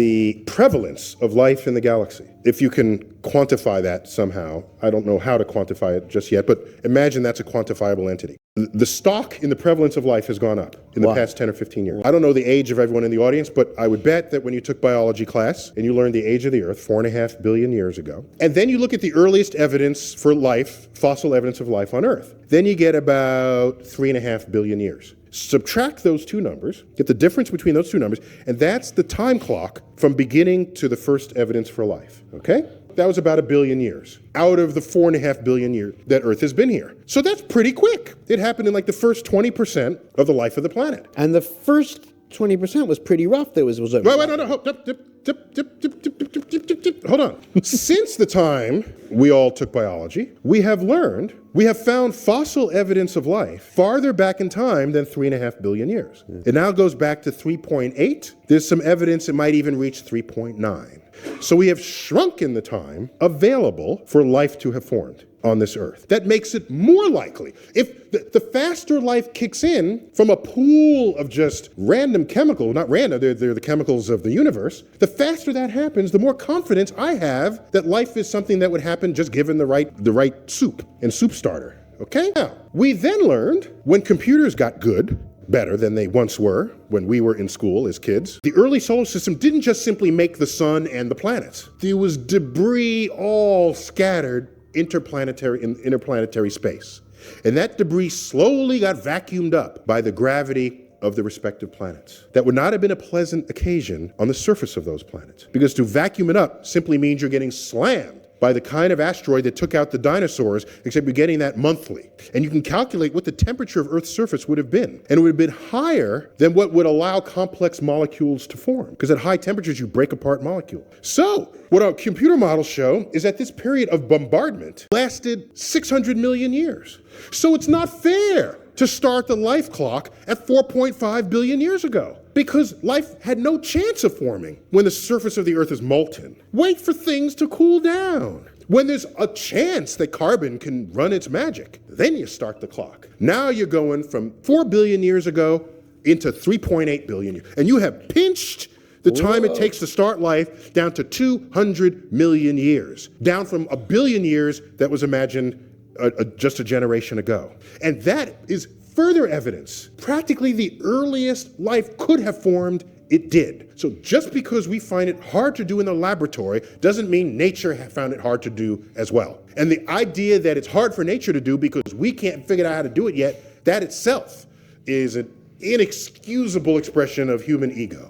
the prevalence of life in the galaxy. If you can quantify that somehow, I don't know how to quantify it just yet, but imagine that's a quantifiable entity. The stock in the prevalence of life has gone up in the past 10 or 15 years. I don't know the age of everyone in the audience, but I would bet that when you took biology class and you learned the age of the Earth 4.5 billion years ago, and then you look at the earliest evidence for life, fossil evidence of life on Earth, then you get about 3.5 billion years. Subtract those two numbers, get the difference between those two numbers, and that's the time clock from beginning to the first evidence for life, okay? That was about 1 billion years out of the 4.5 billion years that Earth has been here. So that's pretty quick. It happened in like the first 20% of the life of the planet. And the first 20% was pretty rough. There was a... Wait, no, hold on. Since the time we all took biology, we have found fossil evidence of life farther back in time than 3.5 billion years. It now goes back to 3.8. There's some evidence it might even reach 3.9. So we have shrunken the time available for life to have formed on this Earth. That makes it more likely. If the faster life kicks in from a pool of just random chemicals, not random, they're the chemicals of the universe, the faster that happens, the more confidence I have that life is something that would happen just given the right soup and soup starter. Okay? Now, we then learned when computers got good, better than they once were when we were in school as kids. The early solar system didn't just simply make the sun and the planets. There was debris all scattered interplanetary space. And that debris slowly got vacuumed up by the gravity of the respective planets. That would not have been a pleasant occasion on the surface of those planets, because to vacuum it up simply means you're getting slammed by the kind of asteroid that took out the dinosaurs, except you're getting that monthly. And you can calculate what the temperature of Earth's surface would have been. And it would have been higher than what would allow complex molecules to form, because at high temperatures, you break apart molecules. So what our computer models show is that this period of bombardment lasted 600 million years. So it's not fair to start the life clock at 4.5 billion years ago, because life had no chance of forming when the surface of the Earth is molten. Wait for things to cool down. When there's a chance that carbon can run its magic, then you start the clock. Now you're going from 4 billion years ago into 3.8 billion years. And you have pinched the time it takes to start life down to 200 million years, down from 1 billion years that was imagined just a generation ago. And that is further evidence. Practically the earliest life could have formed, it did. So just because we find it hard to do in the laboratory doesn't mean nature found it hard to do as well. And the idea that it's hard for nature to do because we can't figure out how to do it yet, that itself is an inexcusable expression of human ego.